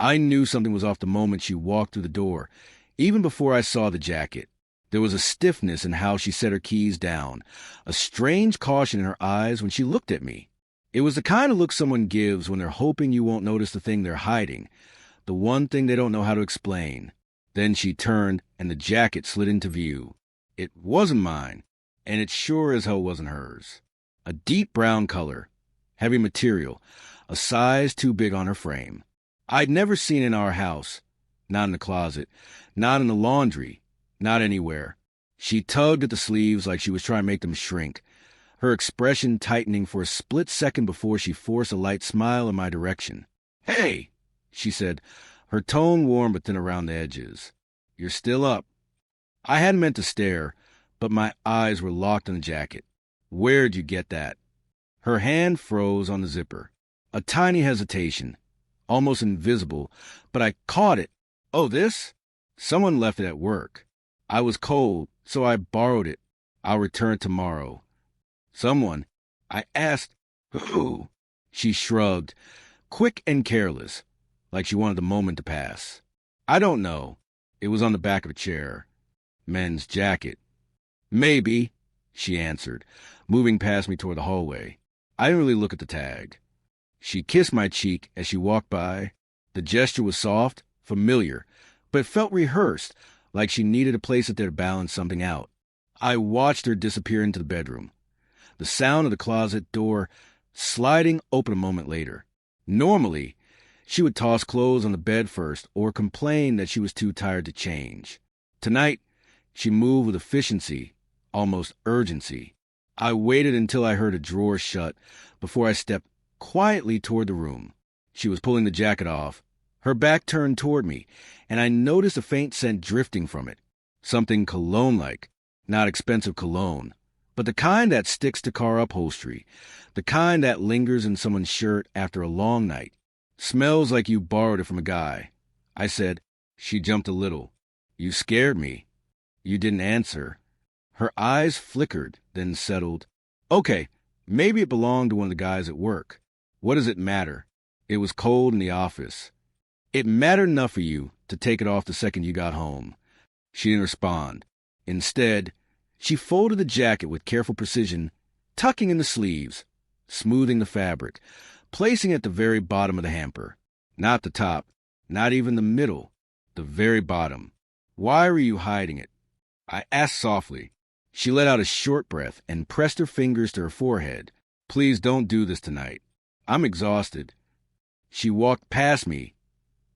I knew something was off the moment she walked through the door, even before I saw the jacket. There was a stiffness in how she set her keys down, a strange caution in her eyes when she looked at me. It was the kind of look someone gives when they're hoping you won't notice the thing they're hiding, the one thing they don't know how to explain. Then she turned, and the jacket slid into view. It wasn't mine, and it sure as hell wasn't hers. A deep brown color, heavy material, a size too big on her frame. I'd never seen it in our house, not in the closet, not in the laundry, not anywhere. She tugged at the sleeves like she was trying to make them shrink, her expression tightening for a split second before she forced a light smile in my direction. "Hey," she said, her tone warm but thin around the edges. "You're still up." I hadn't meant to stare, but my eyes were locked on the jacket. "Where'd you get that?" Her hand froze on the zipper. A tiny hesitation, almost invisible, but I caught it. "Oh, this? Someone left it at work. I was cold, so I borrowed it. I'll return tomorrow." "Someone?" I asked. "Who?" She shrugged, quick and careless, like she wanted the moment to pass. "I don't know. It was on the back of a chair. Men's jacket." "Maybe," she answered, moving past me toward the hallway. I didn't really look at the tag. She kissed my cheek as she walked by. The gesture was soft, familiar, but it felt rehearsed, like she needed to place it there to balance something out. I watched her disappear into the bedroom, the sound of the closet door sliding open a moment later. Normally, she would toss clothes on the bed first or complain that she was too tired to change. Tonight, she moved with efficiency, almost urgency. I waited until I heard a drawer shut before I stepped quietly toward the room. She was pulling the jacket off, her back turned toward me, and I noticed a faint scent drifting from it. Something cologne-like, not expensive cologne, but the kind that sticks to car upholstery, the kind that lingers in someone's shirt after a long night. "Smells like you borrowed it from a guy," I said. She jumped a little. "You scared me." "You didn't answer." Her eyes flickered, then settled. "Okay, maybe it belonged to one of the guys at work. What does it matter? It was cold in the office." "It mattered enough for you to take it off the second you got home." She didn't respond. Instead, she folded the jacket with careful precision, tucking in the sleeves, smoothing the fabric, placing it at the very bottom of the hamper. Not the top, not even the middle, the very bottom. "Why were you hiding it?" I asked softly. She let out a short breath and pressed her fingers to her forehead. "Please don't do this tonight. I'm exhausted." She walked past me,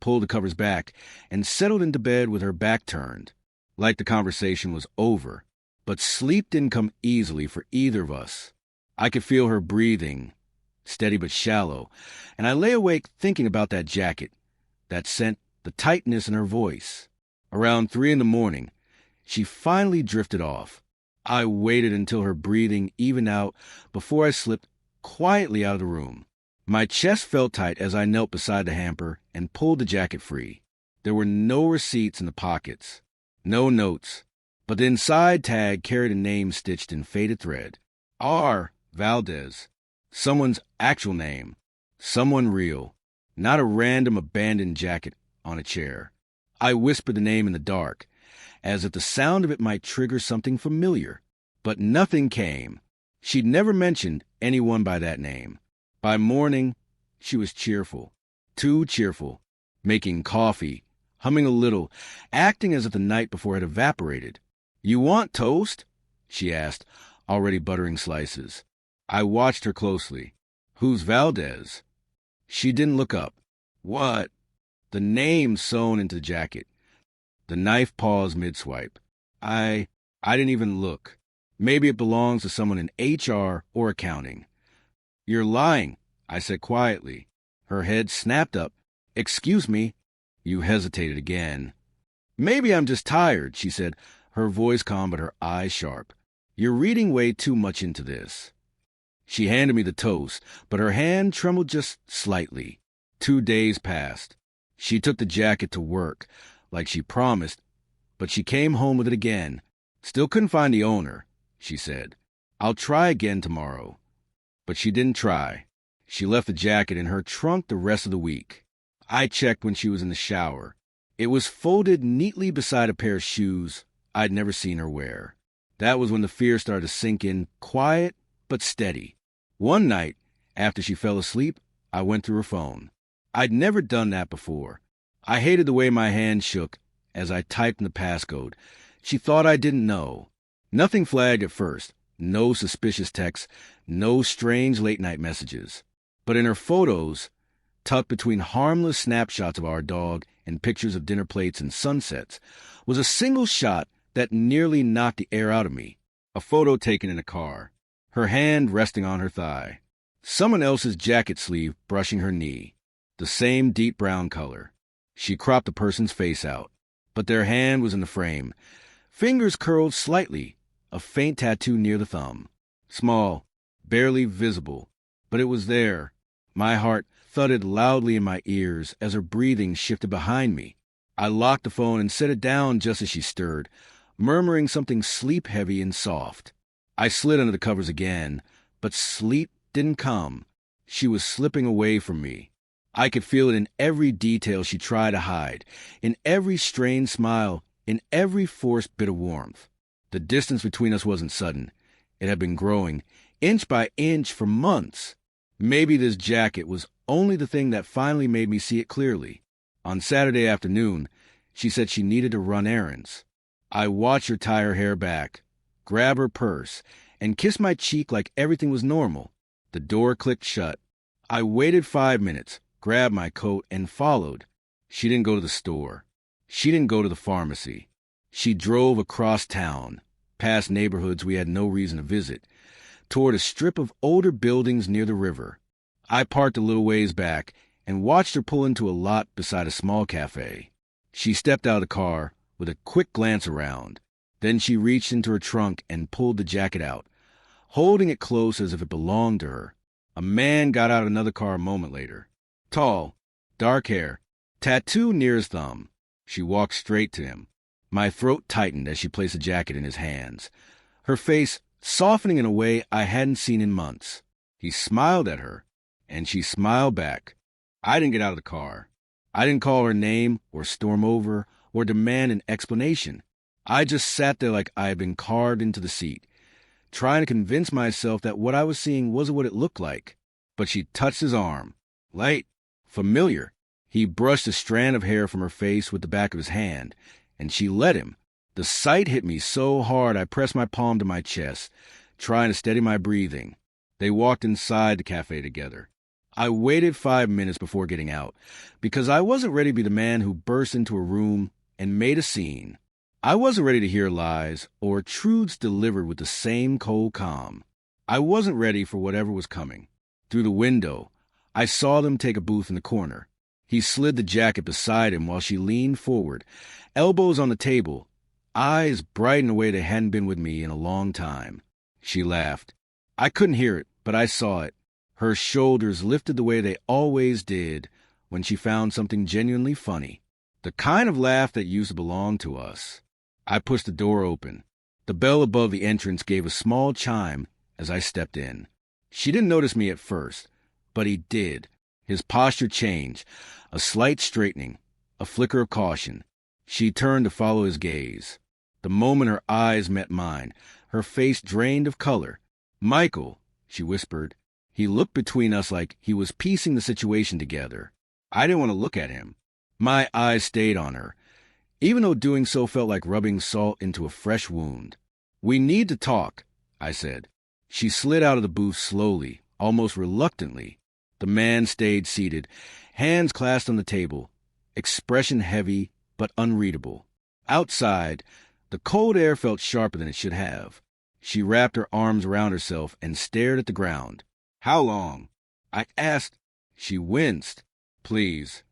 pulled the covers back, and settled into bed with her back turned, like the conversation was over. But sleep didn't come easily for either of us. I could feel her breathing, steady but shallow, and I lay awake thinking about that jacket, that scent, the tightness in her voice. Around 3 a.m, she finally drifted off. I waited until her breathing evened out before I slipped quietly out of the room. My chest felt tight as I knelt beside the hamper and pulled the jacket free. There were no receipts in the pockets, no notes, but the inside tag carried a name stitched in faded thread. R. Valdez. Someone's actual name. Someone real. Not a random abandoned jacket on a chair. I whispered the name in the dark, as if the sound of it might trigger something familiar. But nothing came. She'd never mentioned anyone by that name. By morning, she was cheerful. Too cheerful. Making coffee, humming a little, acting as if the night before had evaporated. "You want toast?" she asked, already buttering slices. I watched her closely. "Who's Valdez?" She didn't look up. "What?" The name sewn into the jacket. The knife paused mid-swipe. I didn't even look. Maybe it belongs to someone in HR or accounting. "You're lying," I said quietly. Her head snapped up. "Excuse me." You hesitated again. "Maybe I'm just tired," she said, her voice calm but her eyes sharp. "You're reading way too much into this." She handed me the toast, but her hand trembled just slightly. 2 days passed. She took the jacket to work, like she promised, but she came home with it again. "Still couldn't find the owner," she said. "I'll try again tomorrow." But she didn't try. She left the jacket in her trunk the rest of the week. I checked when she was in the shower. It was folded neatly beside a pair of shoes I'd never seen her wear. That was when the fear started to sink in, quiet but steady. One night, after she fell asleep, I went through her phone. I'd never done that before. I hated the way my hand shook as I typed in the passcode. She thought I didn't know. Nothing flagged at first. No suspicious texts, no strange late-night messages. But in her photos, tucked between harmless snapshots of our dog and pictures of dinner plates and sunsets, was a single shot that nearly knocked the air out of me. A photo taken in a car, her hand resting on her thigh. Someone else's jacket sleeve brushing her knee. The same deep brown color. She cropped the person's face out, but their hand was in the frame. Fingers curled slightly, a faint tattoo near the thumb. Small, barely visible, but it was there. My heart thudded loudly in my ears as her breathing shifted behind me. I locked the phone and set it down just as she stirred, murmuring something sleep-heavy and soft. I slid under the covers again, but sleep didn't come. She was slipping away from me. I could feel it in every detail she tried to hide, in every strained smile, in every forced bit of warmth. The distance between us wasn't sudden. It had been growing, inch by inch, for months. Maybe this jacket was only the thing that finally made me see it clearly. On Saturday afternoon, she said she needed to run errands. I watched her tie her hair back, grab her purse, and kiss my cheek like everything was normal. The door clicked shut. I waited 5 minutes, grabbed my coat, and followed. She didn't go to the store. She didn't go to the pharmacy. She drove across town, past neighborhoods we had no reason to visit, toward a strip of older buildings near the river. I parked a little ways back and watched her pull into a lot beside a small cafe. She stepped out of the car with a quick glance around. Then she reached into her trunk and pulled the jacket out, holding it close as if it belonged to her. A man got out of another car a moment later. Tall, dark hair, tattoo near his thumb. She walked straight to him. My throat tightened as she placed the jacket in his hands, her face softening in a way I hadn't seen in months. He smiled at her, and she smiled back. I didn't get out of the car. I didn't call her name or storm over or demand an explanation. I just sat there like I had been carved into the seat, trying to convince myself that what I was seeing wasn't what it looked like. But she touched his arm. Light, familiar. He brushed a strand of hair from her face with the back of his hand, and she let him. The sight hit me so hard I pressed my palm to my chest, trying to steady my breathing. They walked inside the cafe together. I waited 5 minutes before getting out, because I wasn't ready to be the man who burst into a room and made a scene. I wasn't ready to hear lies or truths delivered with the same cold calm. I wasn't ready for whatever was coming. Through the window, I saw them take a booth in the corner. He slid the jacket beside him while she leaned forward, elbows on the table, eyes bright in a way they hadn't been with me in a long time. She laughed. I couldn't hear it, but I saw it. Her shoulders lifted the way they always did when she found something genuinely funny. The kind of laugh that used to belong to us. I pushed the door open. The bell above the entrance gave a small chime as I stepped in. She didn't notice me at first, but he did. His posture changed, a slight straightening, a flicker of caution. She turned to follow his gaze. The moment her eyes met mine, her face drained of color. "Michael," she whispered. He looked between us like he was piecing the situation together. I didn't want to look at him. My eyes stayed on her, even though doing so felt like rubbing salt into a fresh wound. "We need to talk," I said. She slid out of the booth slowly, almost reluctantly. The man stayed seated, hands clasped on the table, expression heavy but unreadable. Outside, the cold air felt sharper than it should have. She wrapped her arms around herself and stared at the ground. "How long?" I asked. She winced. "Please."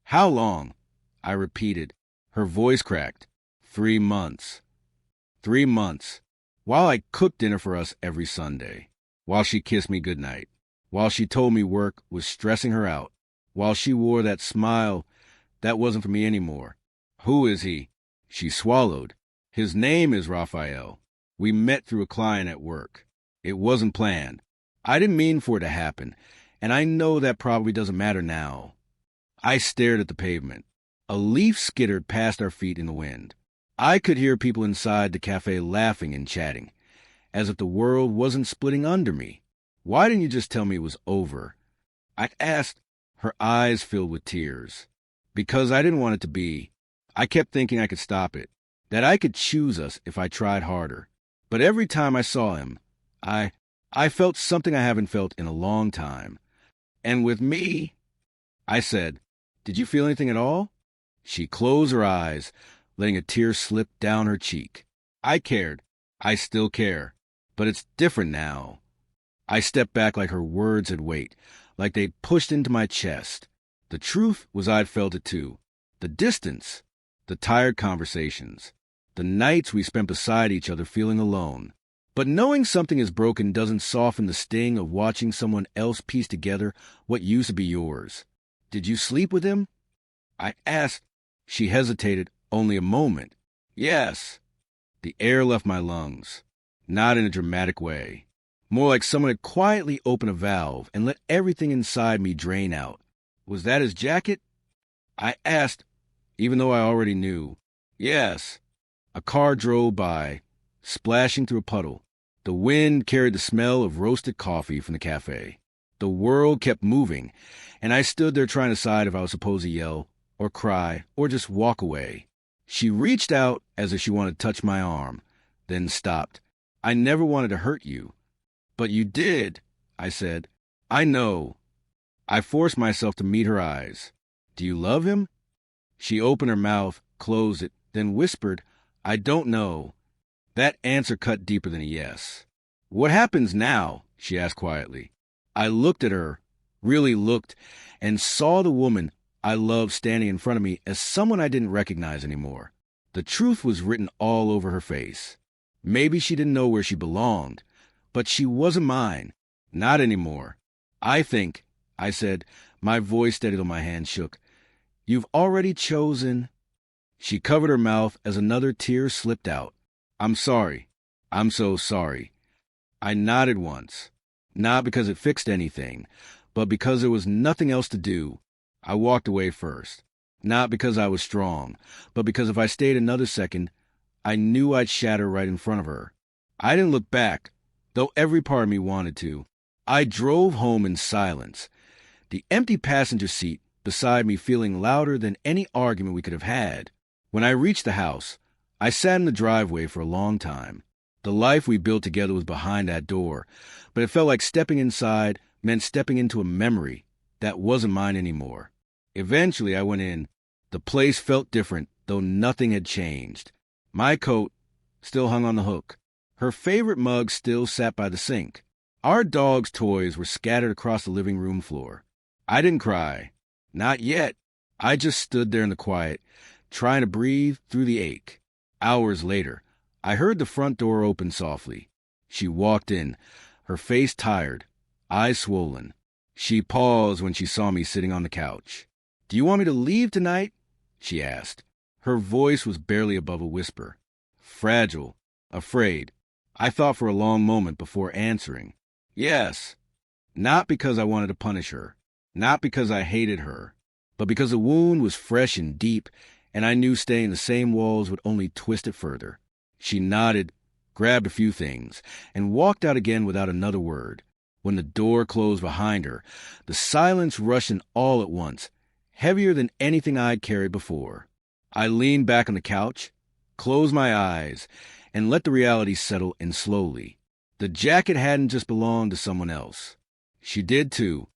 "How long?" I repeated. Her voice cracked. 3 months. 3 months. While I cooked dinner for us every Sunday. While she kissed me goodnight. While she told me work was stressing her out. While she wore that smile that wasn't for me anymore. "Who is he?" She swallowed. "His name is Raphael. We met through a client at work. It wasn't planned. I didn't mean for it to happen, and I know that probably doesn't matter now." I stared at the pavement. A leaf skittered past our feet in the wind. I could hear people inside the cafe laughing and chatting, as if the world wasn't splitting under me. Why didn't you just tell me it was over? I asked, her eyes filled with tears. Because I didn't want it to be. I kept thinking I could stop it, that I could choose us if I tried harder. But every time I saw him, I felt something I haven't felt in a long time. And with me, I said, "Did you feel anything at all?" She closed her eyes, letting a tear slip down her cheek. I cared. I still care. But it's different now. I stepped back like her words had weight, like they'd pushed into my chest. The truth was I'd felt it too. The distance, the tired conversations, the nights we spent beside each other feeling alone. But knowing something is broken doesn't soften the sting of watching someone else piece together what used to be yours. Did you sleep with him? I asked. She hesitated only a moment. Yes. The air left my lungs, not in a dramatic way. More like someone had quietly opened a valve and let everything inside me drain out. Was that his jacket? I asked, even though I already knew. Yes. A car drove by, splashing through a puddle. The wind carried the smell of roasted coffee from the cafe. The world kept moving, and I stood there trying to decide if I was supposed to yell, or cry, or just walk away. She reached out as if she wanted to touch my arm, then stopped. I never wanted to hurt you. But you did, I said. I know. I forced myself to meet her eyes. Do you love him? She opened her mouth, closed it, then whispered, I don't know. That answer cut deeper than a yes. What happens now? She asked quietly. I looked at her, really looked, and saw the woman I loved standing in front of me as someone I didn't recognize anymore. The truth was written all over her face. Maybe she didn't know where she belonged, but she wasn't mine. Not anymore. I think, I said, my voice steady though my hand shook. You've already chosen. She covered her mouth as another tear slipped out. I'm sorry. I'm so sorry. I nodded once, not because it fixed anything, but because there was nothing else to do. I walked away first, not because I was strong, but because if I stayed another second, I knew I'd shatter right in front of her. I didn't look back, though every part of me wanted to. I drove home in silence, the empty passenger seat beside me feeling louder than any argument we could have had. When I reached the house, I sat in the driveway for a long time. The life we built together was behind that door, but it felt like stepping inside meant stepping into a memory that wasn't mine anymore. Eventually, I went in. The place felt different, though nothing had changed. My coat still hung on the hook. Her favorite mug still sat by the sink. Our dog's toys were scattered across the living room floor. I didn't cry. Not yet. I just stood there in the quiet, trying to breathe through the ache. Hours later, I heard the front door open softly. She walked in, her face tired, eyes swollen. She paused when she saw me sitting on the couch. Do you want me to leave tonight? She asked. Her voice was barely above a whisper. Fragile, afraid. I thought for a long moment before answering. Yes. Not because I wanted to punish her, not because I hated her, but because the wound was fresh and deep, and I knew staying in the same walls would only twist it further. She nodded, grabbed a few things, and walked out again without another word. When the door closed behind her, the silence rushed in all at once, heavier than anything I'd carried before. I leaned back on the couch, closed my eyes, and let the reality settle in slowly. The jacket hadn't just belonged to someone else. She did too.